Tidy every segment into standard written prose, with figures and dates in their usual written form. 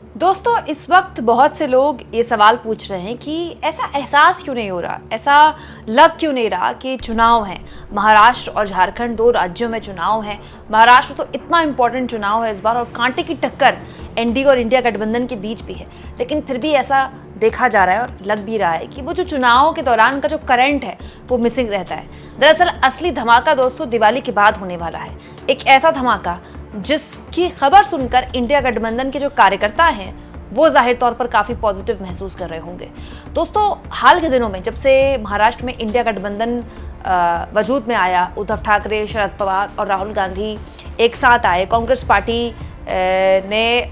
दोस्तों, इस वक्त बहुत से लोग ये सवाल पूछ रहे हैं कि ऐसा एहसास क्यों नहीं हो रहा, ऐसा लग क्यों नहीं रहा कि चुनाव है। महाराष्ट्र और झारखंड दो राज्यों में चुनाव है। महाराष्ट्र तो इतना इम्पोर्टेंट चुनाव है इस बार, और कांटे की टक्कर एनडीए और इंडिया गठबंधन के बीच भी है। लेकिन फिर भी ऐसा देखा जा रहा है और लग भी रहा है कि वो जो चुनाव के दौरान का जो करंट है वो मिसिंग रहता है। दरअसल असली धमाका दोस्तों दिवाली के बाद होने वाला है। एक ऐसा धमाका जिसकी खबर सुनकर इंडिया गठबंधन के जो कार्यकर्ता हैं वो जाहिर तौर पर काफ़ी पॉजिटिव महसूस कर रहे होंगे। दोस्तों, हाल के दिनों में जब से महाराष्ट्र में इंडिया गठबंधन वजूद में आया, उद्धव ठाकरे, शरद पवार और राहुल गांधी एक साथ आए, कांग्रेस पार्टी ने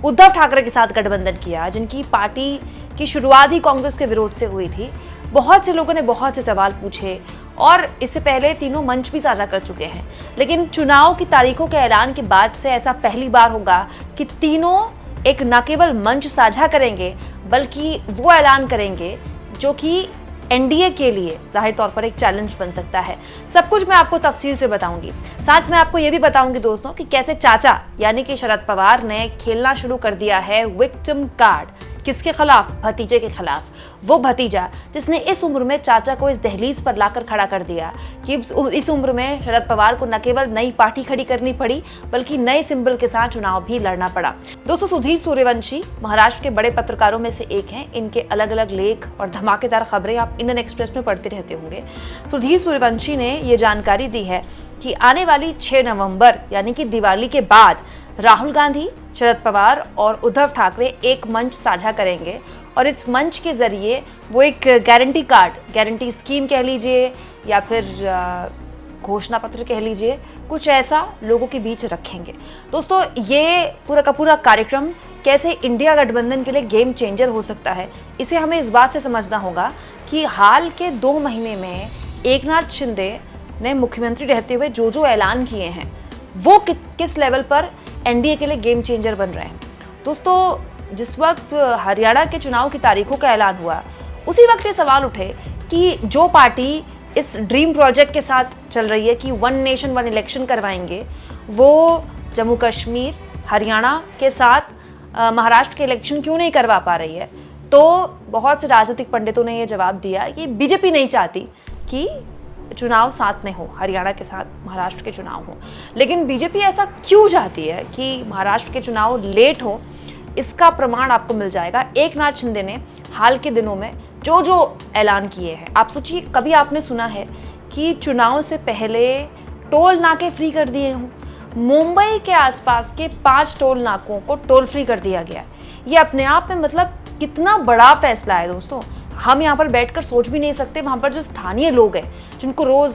उद्धव ठाकरे के साथ गठबंधन किया, जिनकी पार्टी की शुरुआत ही कांग्रेस के विरोध से हुई थी। बहुत से लोगों ने बहुत से सवाल पूछे और इससे पहले तीनों मंच भी साझा कर चुके हैं। लेकिन चुनाव की तारीखों के ऐलान के बाद से ऐसा पहली बार होगा कि तीनों एक न केवल मंच साझा करेंगे बल्कि वो ऐलान करेंगे जो कि एनडीए के लिए जाहिर तौर पर एक चैलेंज बन सकता है। सब कुछ मैं आपको तफसील से बताऊंगी। साथ में आपको ये भी बताऊंगी दोस्तों कि कैसे चाचा यानी कि शरद पवार ने खेलना शुरू कर दिया है विक्टिम कार्ड। किसके खिलाफ? भतीजे के खिलाफ। वो भतीजा जिसने इस उम्र में चाचा को इस दहलीज पर लाकर खड़ा कर दिया कि इस उम्र में शरद पवार को न केवल नई पार्टी खड़ी करनी पड़ी बल्कि नए सिंबल के साथ चुनाव भी लड़ना पड़ा। दोस्तों, सुधीर सूर्यवंशी महाराष्ट्र के बड़े पत्रकारों में से एक हैं। इनके अलग अलग लेख और धमाकेदार खबरें आप इंडियन एक्सप्रेस में पढ़ते रहते होंगे। सुधीर सूर्यवंशी ने ये जानकारी दी है कि आने वाली 6 नवंबर यानी कि दिवाली के बाद राहुल गांधी, शरद पवार और उद्धव ठाकरे एक मंच साझा करेंगे और इस मंच के जरिए वो एक गारंटी कार्ड, गारंटी स्कीम कह लीजिए या फिर घोषणा पत्र कह लीजिए, कुछ ऐसा लोगों के बीच रखेंगे। दोस्तों, ये पूरा का पूरा कार्यक्रम कैसे इंडिया गठबंधन के लिए गेम चेंजर हो सकता है, इसे हमें इस बात से समझना होगा कि हाल के 2 महीने में एकनाथ शिंदे ने मुख्यमंत्री रहते हुए जो जो ऐलान किए हैं वो किस लेवल पर एनडीए के लिए गेम चेंजर बन रहे हैं। दोस्तों, जिस वक्त हरियाणा के चुनाव की तारीखों का ऐलान हुआ उसी वक्त ये सवाल उठे कि जो पार्टी इस ड्रीम प्रोजेक्ट के साथ चल रही है कि 1 नेशन 1 इलेक्शन करवाएंगे, वो जम्मू कश्मीर, हरियाणा के साथ महाराष्ट्र के इलेक्शन क्यों नहीं करवा पा रही है। तो बहुत से राजनीतिक पंडितों ने यह जवाब दिया कि बीजेपी नहीं चाहती कि चुनाव साथ में हो, हरियाणा के साथ महाराष्ट्र के चुनाव हो। लेकिन बीजेपी ऐसा क्यों चाहती है कि महाराष्ट्र के चुनाव लेट हो, इसका प्रमाण आपको मिल जाएगा। एकनाथ शिंदे ने हाल के दिनों में जो जो ऐलान किए हैं, आप सोचिए, कभी आपने सुना है कि चुनाव से पहले टोल नाके फ्री कर दिए हों? मुंबई के आसपास के 5 टोल नाकों को टोल फ्री कर दिया गया। ये अपने आप में मतलब कितना बड़ा फैसला है दोस्तों। हम यहाँ पर बैठकर सोच भी नहीं सकते, वहाँ पर जो स्थानीय लोग हैं जिनको रोज़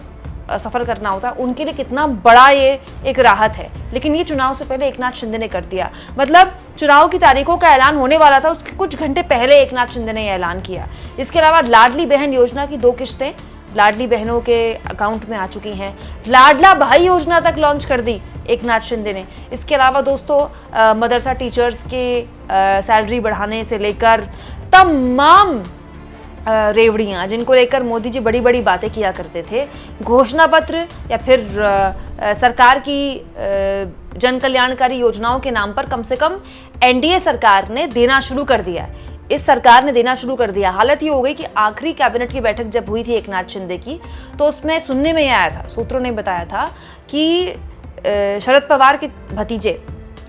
सफ़र करना होता है उनके लिए कितना बड़ा ये एक राहत है। लेकिन ये चुनाव से पहले एकनाथ शिंदे ने कर दिया। मतलब चुनाव की तारीखों का ऐलान होने वाला था, उसके कुछ घंटे पहले एकनाथ शिंदे ने ऐलान किया। इसके अलावा लाडली बहन योजना की 2 किश्तें लाडली बहनों के अकाउंट में आ चुकी हैं। लाडला भाई योजना तक लॉन्च कर दी एकनाथ शिंदे ने। इसके अलावा दोस्तों, मदरसा टीचर्स के सैलरी बढ़ाने से लेकर तमाम रेवड़ियाँ जिनको लेकर मोदी जी बड़ी बड़ी बातें किया करते थे, घोषणा पत्र या फिर सरकार की जन कल्याणकारी योजनाओं के नाम पर कम से कम एनडीए सरकार ने देना शुरू कर दिया। इस सरकार ने देना शुरू कर दिया। हालत ये हो गई कि आखिरी कैबिनेट की बैठक जब हुई थी एकनाथ शिंदे की, तो उसमें सुनने में आया था, सूत्रों ने बताया था कि शरद पवार के भतीजे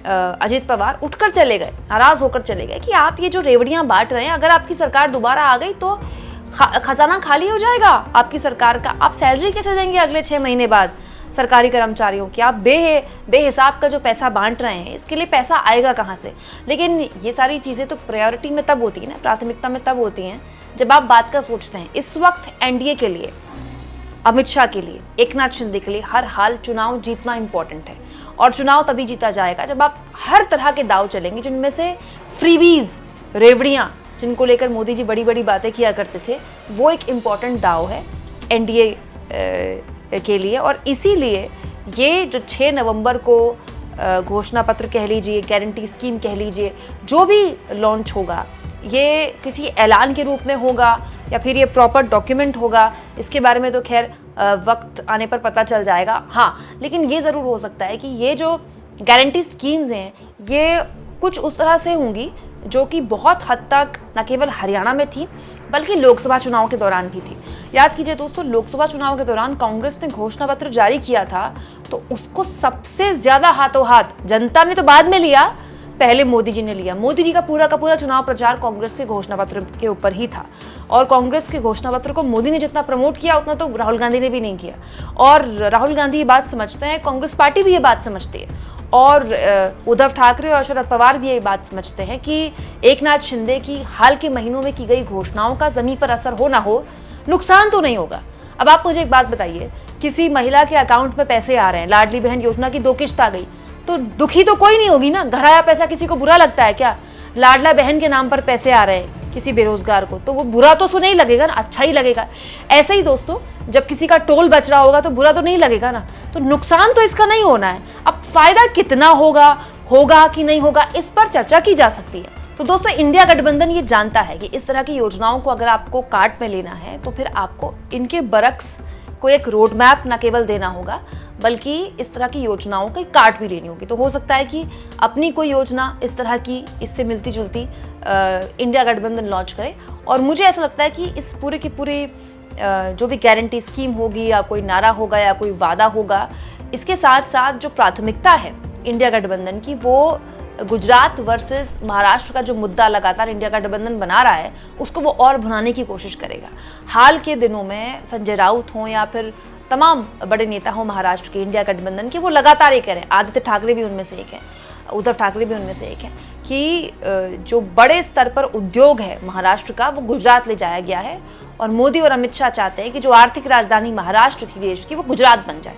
अजित पवार उठकर चले गए, नाराज होकर चले गए कि आप ये जो रेवड़ियां बांट रहे हैं, अगर आपकी सरकार दोबारा आ गई तो खजाना खाली हो जाएगा आपकी सरकार का। आप सैलरी कैसे देंगे अगले 6 महीने बाद सरकारी कर्मचारियों की? आप बेहिसाब का जो पैसा बांट रहे हैं, इसके लिए पैसा आएगा कहाँ से? लेकिन ये सारी चीज़ें तो प्रायोरिटी में तब होती है ना, प्राथमिकता में तब होती हैं जब आप बात का सोचते हैं। इस वक्त एनडीए के लिए, अमित शाह के लिए, एकनाथ शिंदे के लिए हर हाल चुनाव जीतना इंपॉर्टेंट है। और चुनाव तभी जीता जाएगा जब आप हर तरह के दाव चलेंगे, जिनमें से फ्रीबीज, रेवड़ियाँ जिनको लेकर मोदी जी बड़ी बड़ी बातें किया करते थे, वो एक इम्पॉर्टेंट दाव है एनडीए के लिए। और इसीलिए ये जो 6 नवंबर को घोषणा पत्र कह लीजिए, गारंटी स्कीम कह लीजिए, जो भी लॉन्च होगा, ये किसी ऐलान के रूप में होगा या फिर ये प्रॉपर डॉक्यूमेंट होगा, इसके बारे में तो खैर वक्त आने पर पता चल जाएगा। हाँ, लेकिन ये ज़रूर हो सकता है कि ये जो गारंटी स्कीम्स हैं, ये कुछ उस तरह से होंगी जो कि बहुत हद तक न केवल हरियाणा में थी बल्कि लोकसभा चुनाव के दौरान भी थी। याद कीजिए दोस्तों, लोकसभा चुनाव के दौरान कांग्रेस ने घोषणा पत्र जारी किया था तो उसको सबसे ज्यादा हाथों हाथ जनता ने तो बाद में लिया, पहले मोदी जी ने लिया। मोदी जी का पूरा चुनाव प्रचार कांग्रेस के घोषणा पत्र के ऊपर ही था और कांग्रेस के घोषणा पत्र को मोदी ने जितना प्रमोट किया उतना तो राहुल गांधी ने भी नहीं किया। और राहुल गांधी ये बात समझते हैं, कांग्रेस पार्टी भी ये बात समझती है और उद्धव ठाकरे और शरद पवार भी ये बात समझते हैं कि एकनाथ शिंदे की हाल के महीनों में की गई घोषणाओं का जमीन पर असर हो ना हो, नुकसान तो नहीं होगा। अब आप मुझे एक बात बताइए, किसी महिला के अकाउंट में पैसे आ रहे हैं, लाडली बहन योजना की 2 किश्त आ गई, तो दुखी तो कोई नहीं होगी ना। घर आया पैसा किसी को बुरा लगता है क्या? लाडला बहन के नाम पर पैसे आ रहे हैं किसी बेरोजगार को, तो वो बुरा तो नहीं लगेगा ना, अच्छा ही लगेगा। ऐसे ही दोस्तों, जब किसी का टोल बच रहा होगा तो बुरा तो नहीं लगेगा ना, तो नुकसान तो इसका नहीं होना है। अब फायदा कितना होगा कि नहीं होगा, इस पर चर्चा की जा सकती है। तो दोस्तों, इंडिया गठबंधन ये जानता है कि इस तरह की योजनाओं को अगर आपको कार्ट में लेना है तो फिर आपको इनके बरक्स को एक रोड मैप न केवल देना होगा बल्कि इस तरह की योजनाओं की कार्ट भी लेनी होगी। तो हो सकता है कि अपनी कोई योजना इस तरह की इससे मिलती जुलती इंडिया गठबंधन लॉन्च करे। और मुझे ऐसा लगता है कि इस पूरे की पूरी जो भी गारंटी स्कीम होगी या कोई नारा होगा या कोई वादा होगा, इसके साथ साथ जो प्राथमिकता है इंडिया गठबंधन की, वो गुजरात वर्सेस महाराष्ट्र का जो मुद्दा लगातार इंडिया गठबंधन बना रहा है उसको वो और भुनाने की कोशिश करेगा। हाल के दिनों में संजय राउत हों या फिर तमाम बड़े नेता हों महाराष्ट्र के इंडिया गठबंधन के, वो लगातार ये कह रहे हैं, आदित्य ठाकरे भी उनमें से एक है, उद्धव ठाकरे भी उनमें से एक है, कि जो बड़े स्तर पर उद्योग है महाराष्ट्र का वो गुजरात ले जाया गया है और मोदी और अमित शाह चाहते हैं कि जो आर्थिक राजधानी महाराष्ट्र थी देश की वो गुजरात बन जाए।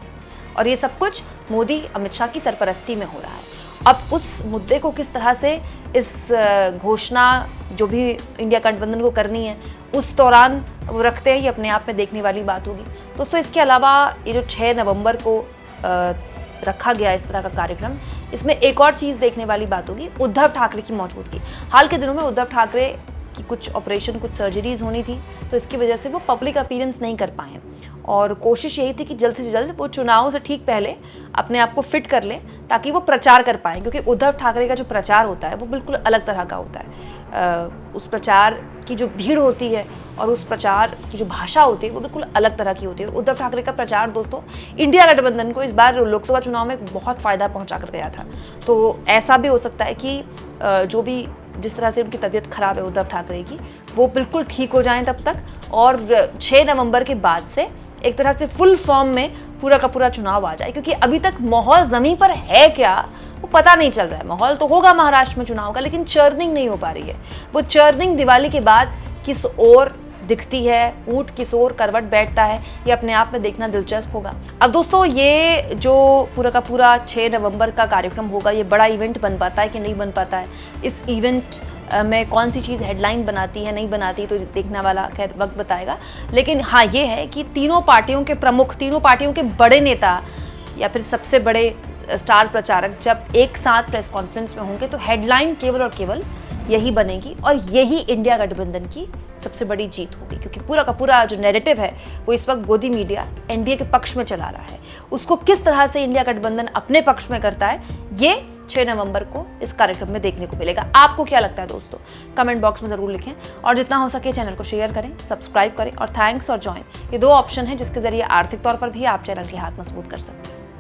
और ये सब कुछ मोदी अमित शाह की सरपरस्ती में हो रहा है। अब उस मुद्दे को किस तरह से इस घोषणा जो भी इंडिया गठबंधन को करनी है उस दौरान वो रखते हैं, ये अपने आप में देखने वाली बात होगी दोस्तों। इसके अलावा ये जो 6 नवंबर को रखा गया इस तरह का कार्यक्रम, इसमें एक और चीज़ देखने वाली बात होगी, उद्धव ठाकरे की मौजूदगी। हाल के दिनों में उद्धव ठाकरे की कुछ ऑपरेशन, कुछ सर्जरीज होनी थी, तो इसकी वजह से वो पब्लिक अपीयरेंस नहीं कर पाए और कोशिश यही थी कि जल्द से जल्द वो चुनाव से ठीक पहले अपने आप को फिट कर ले ताकि वो प्रचार कर पाएँ, क्योंकि उद्धव ठाकरे का जो प्रचार होता है वो बिल्कुल अलग तरह का होता है। उस प्रचार की जो भीड़ होती है और उस प्रचार की जो भाषा होती है वो बिल्कुल अलग तरह की होती है। और उद्धव ठाकरे का प्रचार दोस्तों इंडिया गठबंधन को इस बार लोकसभा चुनाव में बहुत फ़ायदा पहुंचा कर गया था। तो ऐसा भी हो सकता है कि जो भी जिस तरह से उनकी तबीयत खराब है उद्धव ठाकरे की, वो बिल्कुल ठीक हो जाएं तब तक और 6 नवंबर के बाद से एक तरह से फुल फॉर्म में पूरा का पूरा चुनाव आ जाए, क्योंकि अभी तक माहौल ज़मीन पर है क्या वो पता नहीं चल रहा है। माहौल तो होगा महाराष्ट्र में चुनाव का, लेकिन चर्निंग नहीं हो पा रही है। वो चर्निंग दिवाली के बाद किस ओर दिखती है, ऊँट किस ओर करवट बैठता है, ये अपने आप में देखना दिलचस्प होगा। अब दोस्तों, ये जो पूरा का पूरा 6 नवंबर का कार्यक्रम होगा, ये बड़ा इवेंट बन पाता है कि नहीं बन पाता है, इस इवेंट में कौन सी चीज़ हेडलाइन बनाती है नहीं बनाती तो देखने वाला खैर वक्त बताएगा। लेकिन हाँ, ये है कि तीनों पार्टियों के प्रमुख, तीनों पार्टियों के बड़े नेता या फिर सबसे बड़े स्टार प्रचारक जब एक साथ प्रेस कॉन्फ्रेंस में होंगे तो हेडलाइन केवल और केवल यही बनेगी और यही इंडिया गठबंधन की सबसे बड़ी जीत होगी, क्योंकि पूरा का पूरा जो नैरेटिव है वो इस वक्त गोदी मीडिया एनडीए के पक्ष में चला रहा है। उसको किस तरह से इंडिया गठबंधन अपने पक्ष में करता है, ये 6 नवंबर को इस कार्यक्रम में देखने को मिलेगा। आपको क्या लगता है दोस्तों, कमेंट बॉक्स में ज़रूर लिखें और जितना हो सके चैनल को शेयर करें, सब्सक्राइब करें और थैंक्स और ज्वाइन, ये 2 ऑप्शन हैं जिसके जरिए आर्थिक तौर पर भी आप चैनल के हाथ मजबूत कर सकते हैं।